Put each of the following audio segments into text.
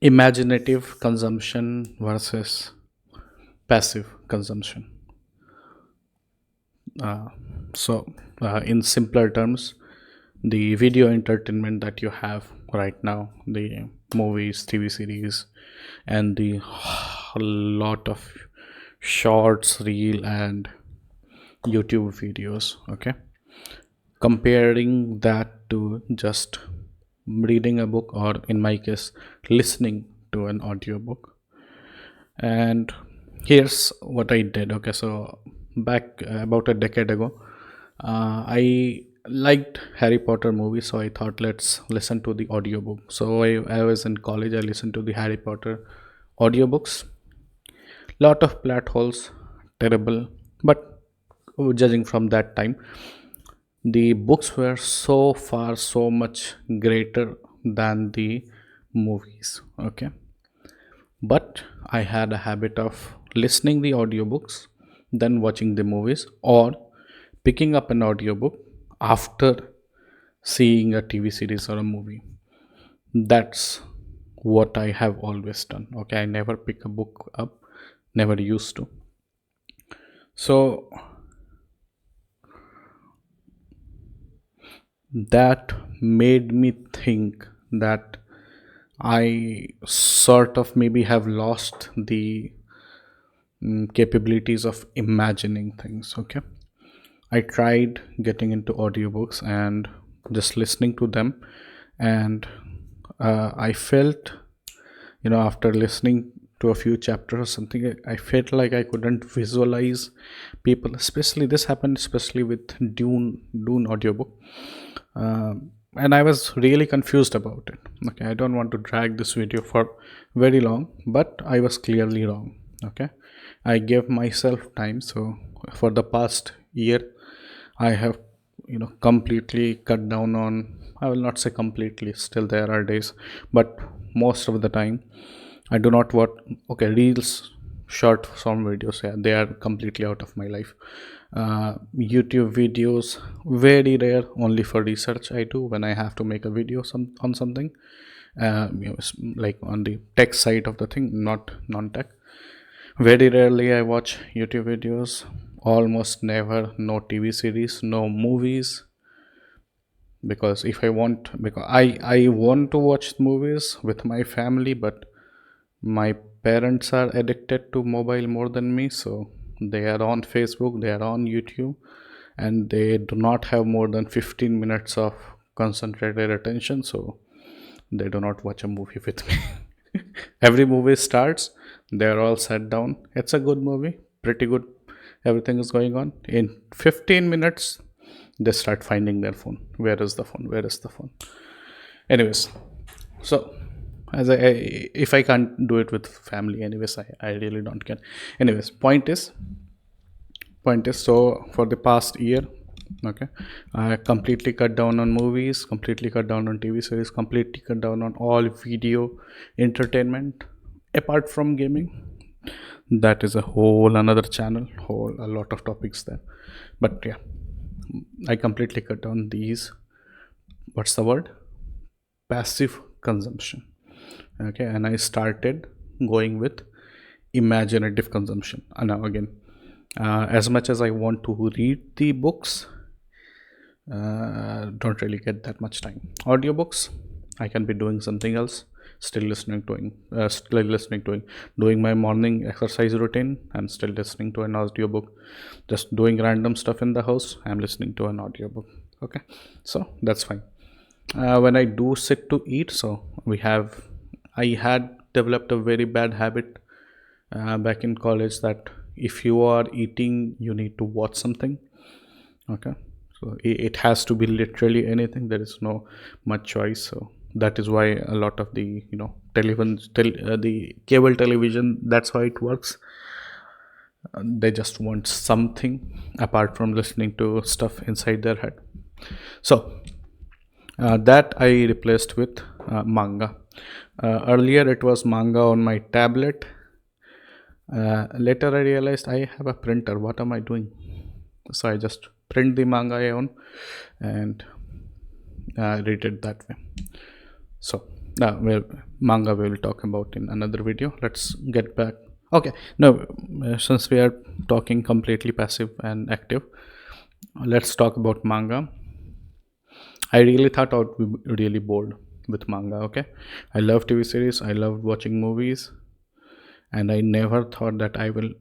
Imaginative consumption versus passive consumption. Uh, in simpler terms, the video entertainment that you have right now, the movies, TV series, and the lot of shorts, reel, and YouTube videos. Okay, comparing that to just reading a book, or in my case, listening to an audiobook. And here's what I did. Okay, so back about a decade ago, I liked Harry Potter movie, so I thought let's listen to the audiobook. So I was in college, I listened to the Harry Potter audiobooks. Lot of plot holes, terrible, but judging from that time, the books were so far so much greater than the movies. Okay, but I had a habit of listening the audiobooks, then watching the movies, or picking up an audiobook after seeing a TV series or a movie. That's what I have always done. Okay, I never pick a book up, never used to. So that made me think that I sort of maybe have lost the capabilities of imagining things. Okay, I tried getting into audiobooks and just listening to them, and I felt, after listening to a few chapters or something, I felt like I couldn't visualize people. Especially this happened, especially with Dune audiobook, and I was really confused about it. Okay, I don't want to drag this video for very long, but I was clearly wrong. Okay, I gave myself time. So for the past year, I have, completely cut down on. I will not say completely. Still, there are days, but most of the time, I do not watch. Okay, reels, short form videos. Yeah, they are completely out of my life. YouTube videos, very rare. Only for research I do when I have to make a video on something. Like on the tech side of the thing, not non-tech. Very rarely I watch YouTube videos. Almost never. No TV series, no movies. Because if I want, because I want to watch movies with my family, but my parents are addicted to mobile more than me, so they are on Facebook, they are on YouTube, and they do not have more than 15 minutes of concentrated attention, so they do not watch a movie with me. Every movie starts, they're all sat down. It's a good movie, pretty good. Everything is going on. In 15 minutes, they start finding their phone. Where is the phone? Where is the phone? Anyways, so as if I can't do it with family, anyways, I really don't care. Anyways, point is, so for the past year, okay, I completely cut down on movies, completely cut down on TV series, completely cut down on all video entertainment apart from gaming. That is a whole another channel, whole a lot of topics there. But yeah, I completely cut down these, what's the word, passive consumption. Okay, and I started going with imaginative consumption. And now again, as much as I want to read the books, don't really get that much time. Audiobooks, I can be doing something else, still listening to doing my morning exercise routine, and still listening to an audiobook. Just doing random stuff in the house, I'm listening to an audiobook. Okay, so that's fine. When I do sit to eat, so I had developed a very bad habit back in college, that if you are eating, you need to watch something. Okay, so it has to be literally anything. There is no much choice. So that is why a lot of the, the cable television, that's how it works. They just want something apart from listening to stuff inside their head. So that I replaced with manga. Earlier it was manga on my tablet. Later I realized I have a printer. What am I doing? So I just print the manga I own and read it that way. So Well, manga we will talk about in another video. Let's get back. Okay, no, since we are talking completely passive and active, let's talk about manga. I really thought I would be really bored with manga. Okay, I love TV series. I love watching movies, and I never thought that I will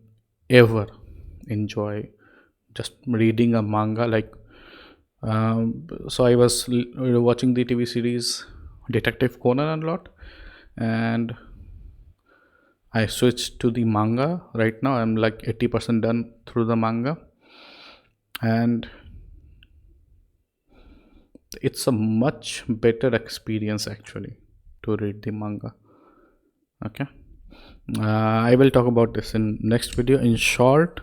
ever enjoy just reading a manga. So I was watching the TV series Detective Conan a lot, and I switched to the manga. Right now, I'm like 80% done through the manga, and it's a much better experience actually to read the manga. Okay, I will talk about this in next video. In short,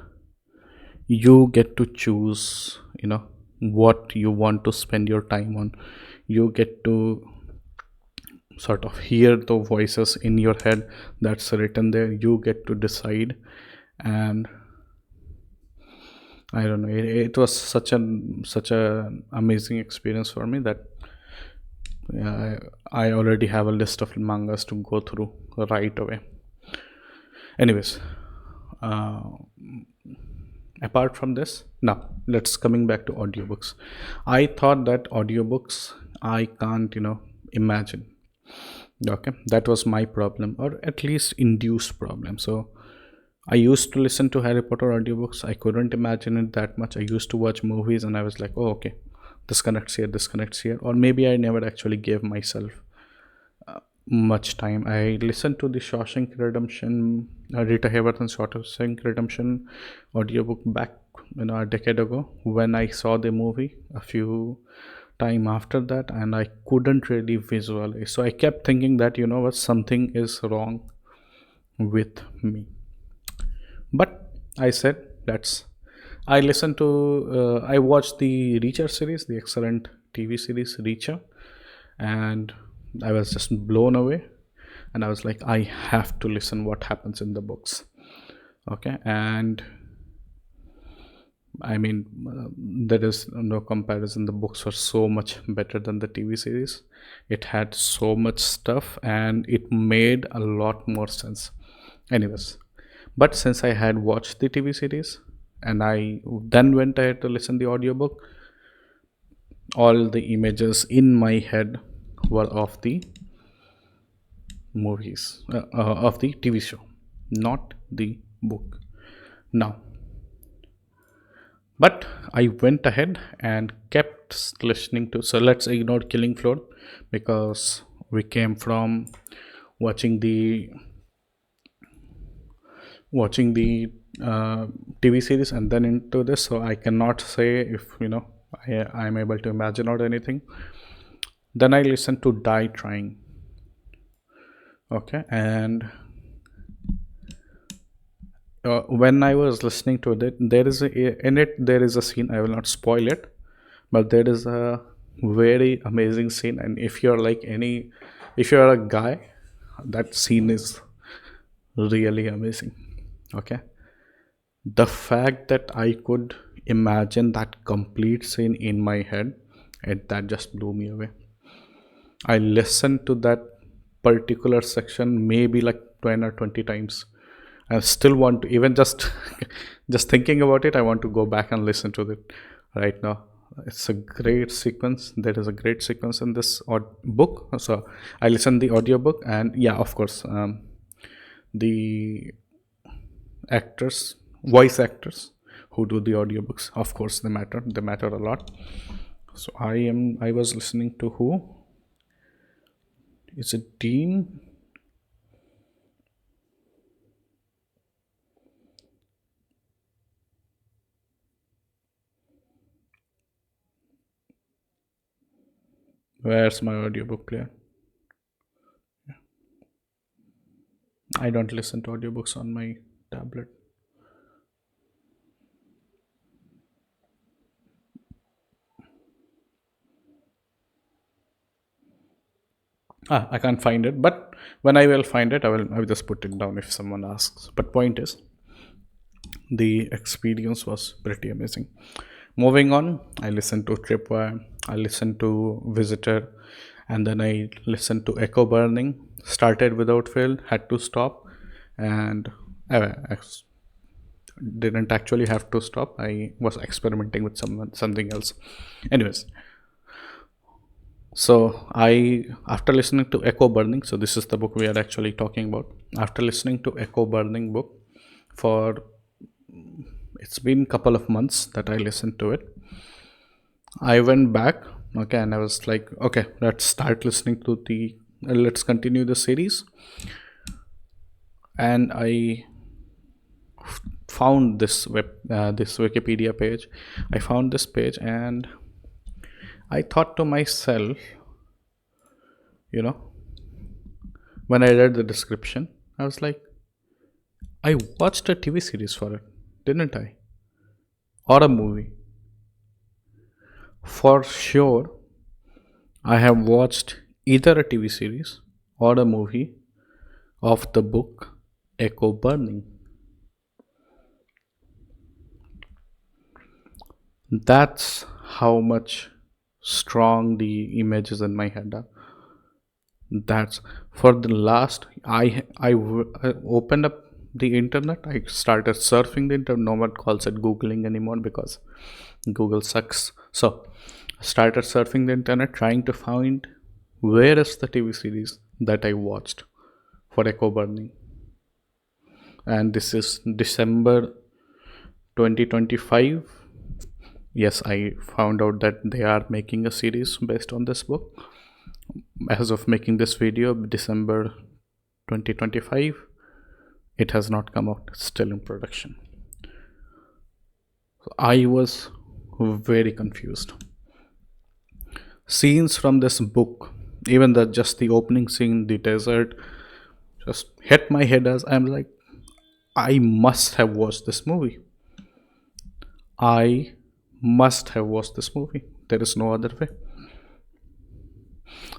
you get to choose, what you want to spend your time on. You get to sort of hear the voices in your head that's written there. You get to decide, and I don't know. It was such a amazing experience for me that I already have a list of mangas to go through right away. Anyways, uh, apart from this, now let's coming back to audiobooks. I thought that audiobooks I can't imagine. Okay, that was my problem, or at least induced problem. So I used to listen to Harry Potter audiobooks. I couldn't imagine it that much. I used to watch movies and I was like, oh, okay, this connects here, this connects here. Or maybe I never actually gave myself much time. I listened to the Shawshank Redemption, Rita Hayworth's Shawshank Redemption audiobook back a decade ago when I saw the movie a few time after that, and I couldn't really visualize. So I kept thinking that what, something is wrong with me. But I said that's. I listened to. I watched the Reacher series, the excellent TV series Reacher, and I was just blown away. And I was like, I have to listen what happens in the books. Okay, and I mean, there is no comparison. The books were so much better than the TV series. It had so much stuff, and it made a lot more sense. Anyways, but since I had watched the TV series and I then went ahead to listen the audiobook, all the images in my head were of the movies, of the TV show, not the book. Now, but I went ahead and kept listening to. So let's ignore Killing Floor because we came from watching the watching the TV series and then into this. So I cannot say if I'm able to imagine or anything. Then I listened to Die Trying. Okay, and when I was listening to it, there is a scene. I will not spoil it, but there is a very amazing scene. And if you're a guy, that scene is really amazing. Okay, the fact that I could imagine that complete scene in my head, that just blew me away. I listened to that particular section maybe like 10 or 20 times. I still want to, even just just thinking about it, I want to go back and listen to it right now. It's a great sequence. There is a great sequence in this book. So I listened the audiobook, and yeah, of course, the actors, voice actors who do the audiobooks, of course, they matter a lot. So I was listening to who is it, Dean? Where's my audiobook player? I don't listen to audiobooks on my tablet. I can't find it, but when I will find it, I will just put it down if someone asks. But point is, the experience was pretty amazing. Moving on, I listened to Tripwire, I listened to Visitor, and then I listened to Echo Burning, started without fail, had to stop, and didn't actually have to stop. I was experimenting with something else. Anyways, so I, after listening to Echo Burning, so this is the book we are actually talking about. After listening to Echo Burning book for, it's been couple of months that I listened to it. I went back, okay, and I was like, okay, let's start listening to the, let's continue the series. And I found this this Wikipedia page. I found this page, and I thought to myself, you know, when I read the description, I was like, I watched a TV series for it, didn't I? Or a movie. For sure, I have watched either a TV series or a movie of the book Echo Burning. That's how much strong the images in my head are. That's for the last, I opened up the internet. I started surfing the internet. No one calls it googling anymore because Google sucks. So I started surfing the internet trying to find where is the TV series that I watched for Echo Burning. And this is December 2025. Yes, I found out that they are making a series based on this book. As of making this video, December 2025, it has not come out, it's still in production. So I was very confused. Scenes from this book, even just the opening scene, the desert, just hit my head as I'm like, I must have watched this movie. I must have watched this movie. There is no other way.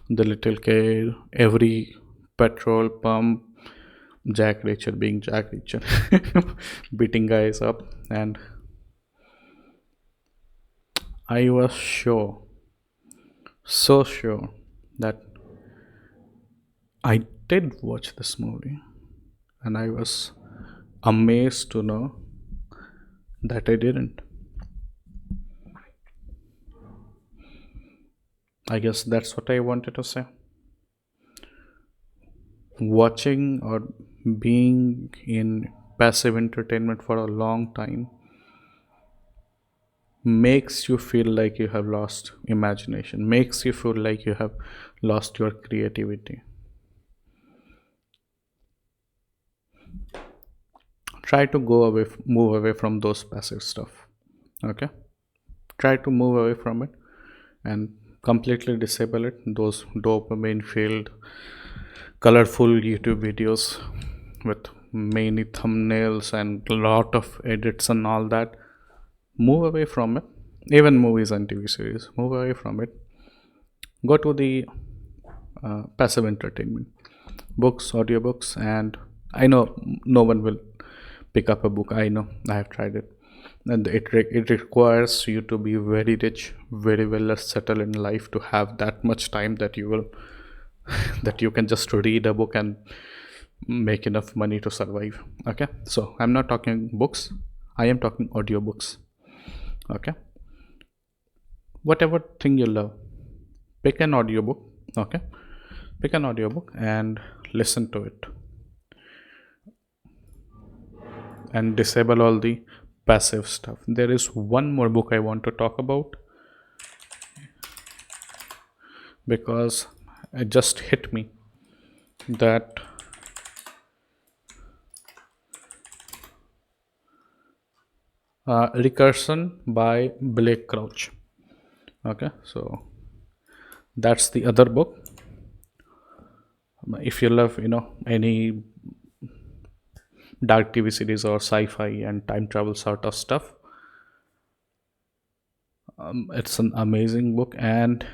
The little kid, every petrol pump, Jack Reacher being Jack Reacher, beating guys up, and I was sure, so sure, that I did watch this movie, and I was amazed to know that I didn't. I guess that's what I wanted to say. Watching or being in passive entertainment for a long time makes you feel like you have lost imagination, makes you feel like you have lost your creativity. Try to move away from those passive stuff. Okay, try to move away from it and completely disable it. Those dopamine filled colorful YouTube videos with many thumbnails and a lot of edits and all that, move away from it. Even movies and TV series, move away from it. Go to the passive entertainment, books, audiobooks. And I know no one will pick up a book. I know, I have tried it, and it requires you to be very rich, very well settled in life to have that much time that you will that you can just read a book and make enough money to survive. Okay, so I'm not talking books, I am talking audiobooks. Okay, whatever thing you love, pick an audiobook. Okay, pick an audiobook and listen to it, and disable all the passive stuff. There is one more book I want to talk about because it just hit me that Recursion by Blake Crouch. Okay, so that's the other book. If you love, any dark TV series or sci-fi and time travel sort of stuff, it's an amazing book. And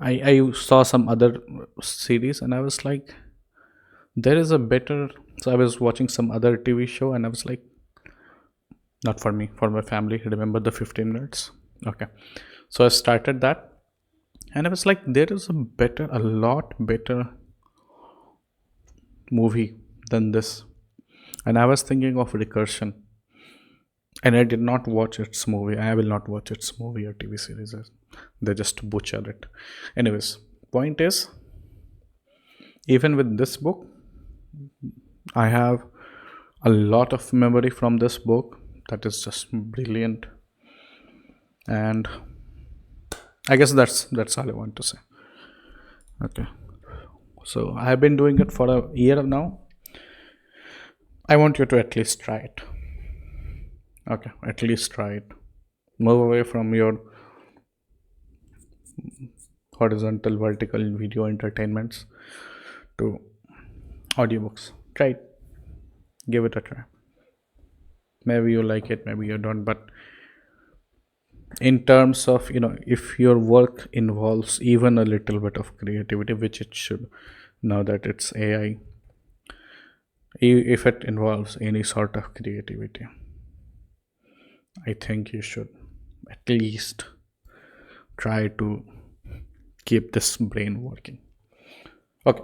I saw some other series and I was like, there is a better. So I was watching some other TV show and I was like, not for me, for my family. Remember the 15 minutes? Okay, so I started that, And I was like, there is a lot better movie than this. And I was thinking of recursion, and I did not watch its movie. I will not watch its movie or TV series. They just butcher it. Anyways, point is, even with this book, I have a lot of memory from this book that is just brilliant. And I guess that's all I want to say. Okay. So I have been doing it for a year now. I want you to at least try it. Okay, at least try it. Move away from your horizontal, vertical video entertainments to audiobooks. Try it. Give it a try. Maybe you like it, maybe you don't. But in terms of, if your work involves even a little bit of creativity, which it should, now that it's AI, if it involves any sort of creativity, I think you should at least try to keep this brain working. Okay.